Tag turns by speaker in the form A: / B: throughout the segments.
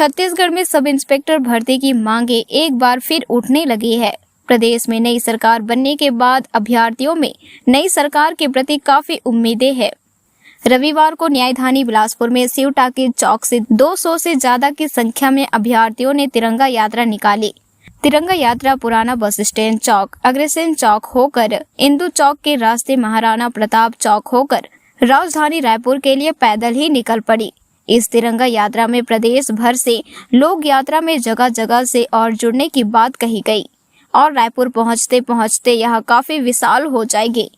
A: छत्तीसगढ़ में sub inspector भर्ती की मांगे एक बार फिर उठने लगी है। प्रदेश में नई सरकार बनने के बाद अभ्यर्थियों में नई सरकार के प्रति काफी उम्मीदें हैं। रविवार को न्यायधानी बिलासपुर में शिव टाकिज चौक से 200 से ज्यादा की संख्या में अभ्यर्थियों ने तिरंगा यात्रा निकाली। तिरंगा यात्रा पुराना बस स्टैंड चौक, अग्रसेन चौक होकर इंदू चौक के रास्ते महाराणा प्रताप चौक होकर राजधानी रायपुर के लिए पैदल ही निकल पड़ी। इस तिरंगा यात्रा में प्रदेश भर से लोग यात्रा में जगह जगह से और जुड़ने की बात कही गई और रायपुर पहुंचते पहुंचते यह काफी विशाल हो जाएगी।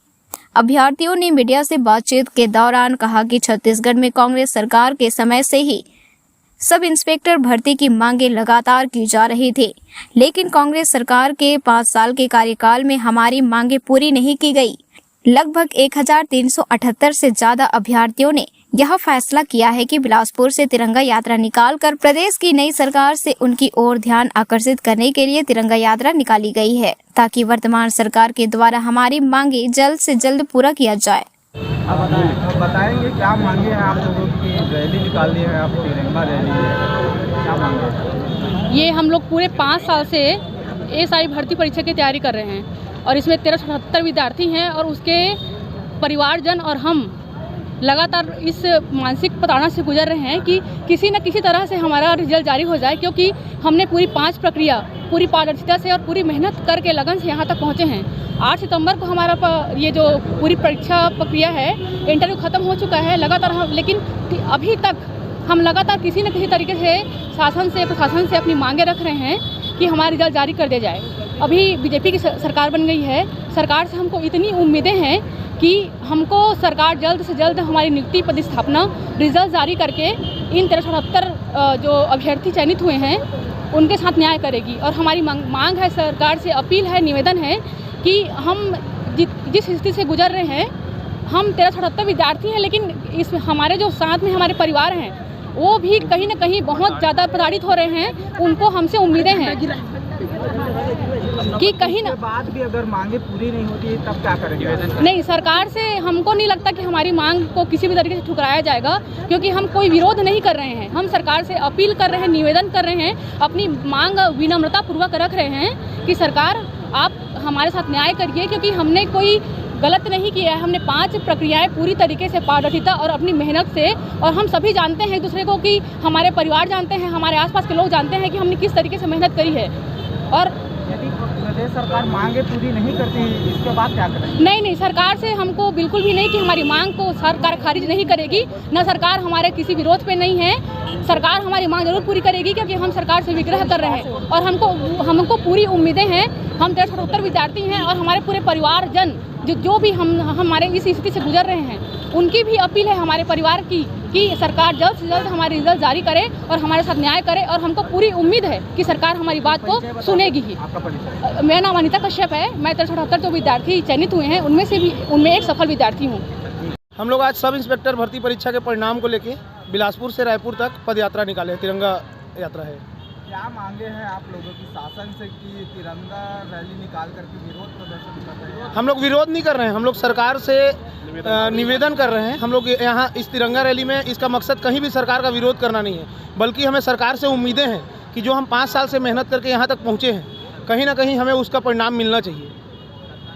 A: अभ्यर्थियों ने मीडिया से बातचीत के दौरान कहा कि छत्तीसगढ़ में कांग्रेस सरकार के समय से ही सब इंस्पेक्टर भर्ती की मांगे लगातार की जा रही थी, लेकिन कांग्रेस सरकार के 5 साल के कार्यकाल में हमारी मांगे पूरी नहीं की गई। लगभग 1378 से ज्यादा अभ्यर्थियों ने यह फैसला किया है कि बिलासपुर से तिरंगा यात्रा निकालकर प्रदेश की नई सरकार से उनकी ओर ध्यान आकर्षित करने के लिए तिरंगा यात्रा निकाली गई है, ताकि वर्तमान सरकार के द्वारा हमारी मांगे जल्द से जल्द पूरा किया जाए।
B: अब बताएंगे क्या मांगे हैं आप लोगों की? रैली निकाली है, आप तिरंगा रैली है, क्या मांगे हैं?
C: ये हम लोग पूरे 5 साल से एएसआई भर्ती परीक्षा की तैयारी कर रहे हैं और इसमें 1377 विद्यार्थी हैं और उसके परिवारजन और हम लगातार इस मानसिक प्रताड़ना से गुजर रहे हैं कि किसी न किसी तरह से हमारा रिजल्ट जारी हो जाए, क्योंकि हमने पूरी 5 प्रक्रिया पूरी पारदर्शिता से और पूरी मेहनत करके लगन से यहाँ तक पहुँचे हैं। 8 सितंबर को हमारा ये जो पूरी परीक्षा प्रक्रिया है, इंटरव्यू ख़त्म हो चुका है लगातार हम, लेकिन अभी तक हम लगातार किसी न किसी तरीके से शासन से प्रशासन से अपनी मांगे रख रहे हैं कि हमारा रिजल्ट जारी कर दिया जाए। अभी बीजेपी की सरकार बन गई है, सरकार से हमको इतनी उम्मीदें हैं कि हमको सरकार जल्द से जल्द हमारी नियुक्ति पदस्थापना रिजल्ट जारी करके इन 1378 जो अभ्यर्थी चयनित हुए हैं उनके साथ न्याय करेगी। और हमारी मांग है, सरकार से अपील है, निवेदन है कि हम जिस स्थिति से गुजर रहे हैं, हम 1378 विद्यार्थी हैं, लेकिन इसमें हमारे जो साथ में हमारे परिवार हैं वो भी कहीं ना कहीं बहुत ज़्यादा प्रताड़ित हो रहे हैं। उनको हमसे उम्मीदें हैं कि कहीं ना
B: बाद भी अगर मांगे पूरी नहीं होती तब क्या करेंगे?
C: नहीं, सरकार से हमको नहीं लगता कि हमारी मांग को किसी भी तरीके से ठुकराया जाएगा, क्योंकि हम कोई विरोध नहीं कर रहे हैं। हम सरकार से अपील कर रहे हैं, निवेदन कर रहे हैं, अपनी मांग विनम्रता पूर्वक रख रहे हैं कि सरकार आप हमारे साथ न्याय करिए, क्योंकि हमने कोई गलत नहीं किया है। हमने 5 प्रक्रियाएं पूरी तरीके से पारदर्शिता और अपनी मेहनत से, और हम सभी जानते हैं एक दूसरे को, कि हमारे परिवार जानते हैं, हमारे आसपास के लोग जानते हैं कि हमने किस तरीके से मेहनत करी है। और
B: यदि प्रदेश सरकार मांगे पूरी नहीं करती इसके बाद क्या करेंगे?
C: नहीं, सरकार से हमको बिल्कुल भी नहीं कि हमारी मांग को सरकार खारिज नहीं करेगी। न सरकार हमारे किसी विरोध पे नहीं है, सरकार हमारी मांग जरूर पूरी करेगी, क्योंकि हम सरकार से विग्रह कर रहे हैं और हमको पूरी उम्मीदें हैं। हम 1378 विद्यार्थी हैं और हमारे पूरे परिवारजन जो भी हमारे इस स्थिति से गुजर रहे हैं, उनकी भी अपील है हमारे परिवार की कि सरकार जल्द से जल्द हमारे रिजल्ट जारी करे और हमारे साथ न्याय करे। और हमको पूरी उम्मीद है कि सरकार हमारी बात को सुनेगी ही। मेरा नाम अनिता कश्यप है। मैं 1378 जो विद्यार्थी चयनित हुए हैं उनमें एक सफल विद्यार्थी हूँ।
D: हम लोग आज सब इंस्पेक्टर भर्ती परीक्षा के परिणाम को लेके बिलासपुर से रायपुर तक पद यात्रा निकाले। तिरंगा यात्रा है।
B: क्या मांगे हैं आप लोगों की शासन से कि तिरंगा रैली निकाल करके विरोध प्रदर्शन कर रहे हैं?
D: हम लोग विरोध नहीं कर रहे हैं, हम लोग सरकार से निवेदन कर रहे हैं। हम लोग यहाँ इस तिरंगा रैली में इसका मकसद कहीं भी सरकार का विरोध करना नहीं है, बल्कि हमें सरकार से उम्मीदें हैं कि जो हम 5 साल से मेहनत करके यहाँ तक पहुँचे हैं, कहीं ना कहीं हमें उसका परिणाम मिलना चाहिए।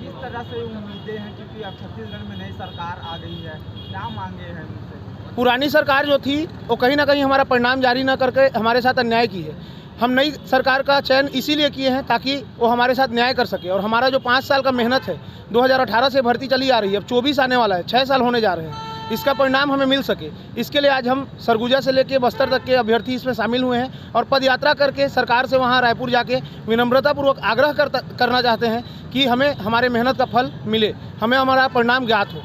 B: किस तरह से उम्मीदें हैं, क्योंकि अब छत्तीसगढ़ में नई सरकार आ गई है, क्या मांगे हैं उनसे?
D: पुरानी सरकार जो थी वो कहीं ना कहीं हमारा परिणाम जारी ना करके हमारे साथ अन्याय की है। हम नई सरकार का चयन इसीलिए किए हैं ताकि वो हमारे साथ न्याय कर सके। और हमारा जो 5 साल का मेहनत है, 2018 से भर्ती चली आ रही है, अब 24 आने वाला है, 6 साल होने जा रहे हैं, इसका परिणाम हमें मिल सके, इसके लिए आज हम सरगुजा से लेकर बस्तर तक के अभ्यर्थी इसमें शामिल हुए हैं और पद यात्रा करके सरकार से वहाँ रायपुर जाके विनम्रतापूर्वक आग्रह करना चाहते हैं कि हमें हमारे मेहनत का फल मिले, हमें हमारा परिणाम ज्ञात हो।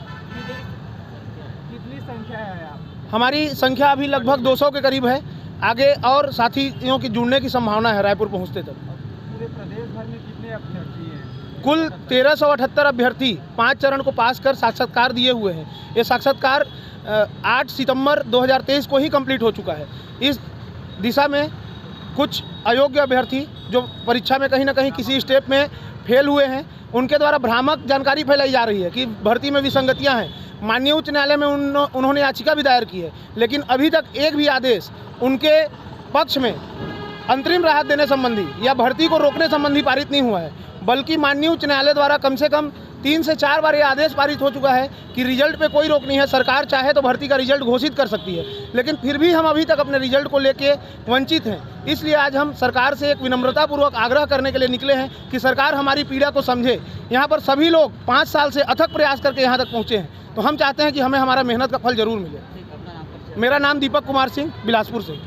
B: कितनी संख्या है आप?
D: हमारी संख्या अभी लगभग 200 के करीब है। आगे और साथियों की जुड़ने की संभावना है रायपुर पहुंचते तक।
B: पूरे प्रदेश भर में कितने अभ्यर्थी हैं?
D: कुल 1378 अभ्यर्थी 5 चरण को पास कर साक्षात्कार दिए हुए हैं। ये साक्षात्कार 8 सितंबर 2023 को ही कंप्लीट हो चुका है। इस दिशा में कुछ अयोग्य अभ्यर्थी जो परीक्षा में कहीं ना कहीं किसी स्टेप में फेल हुए हैं, उनके द्वारा भ्रामक जानकारी फैलाई जा रही है कि भर्ती में विसंगतियां हैं। माननीय उच्च न्यायालय में उन्होंने याचिका भी दायर की है, लेकिन अभी तक एक भी आदेश उनके पक्ष में अंतरिम राहत देने संबंधी या भर्ती को रोकने संबंधी पारित नहीं हुआ है, बल्कि माननीय उच्च न्यायालय द्वारा कम से कम 3 से 4 बार ये आदेश पारित हो चुका है कि रिजल्ट पे कोई रोक नहीं है। सरकार चाहे तो भर्ती का रिजल्ट घोषित कर सकती है, लेकिन फिर भी हम अभी तक अपने रिजल्ट को लेके वंचित हैं। इसलिए आज हम सरकार से एक विनम्रतापूर्वक आग्रह करने के लिए निकले हैं कि सरकार हमारी पीड़ा को समझे। यहाँ पर सभी लोग 5 साल से अथक प्रयास करके यहाँ तक पहुँचे हैं, तो हम चाहते हैं कि हमें हमारा मेहनत का फल जरूर मिले। मेरा नाम दीपक कुमार सिंह, बिलासपुर से।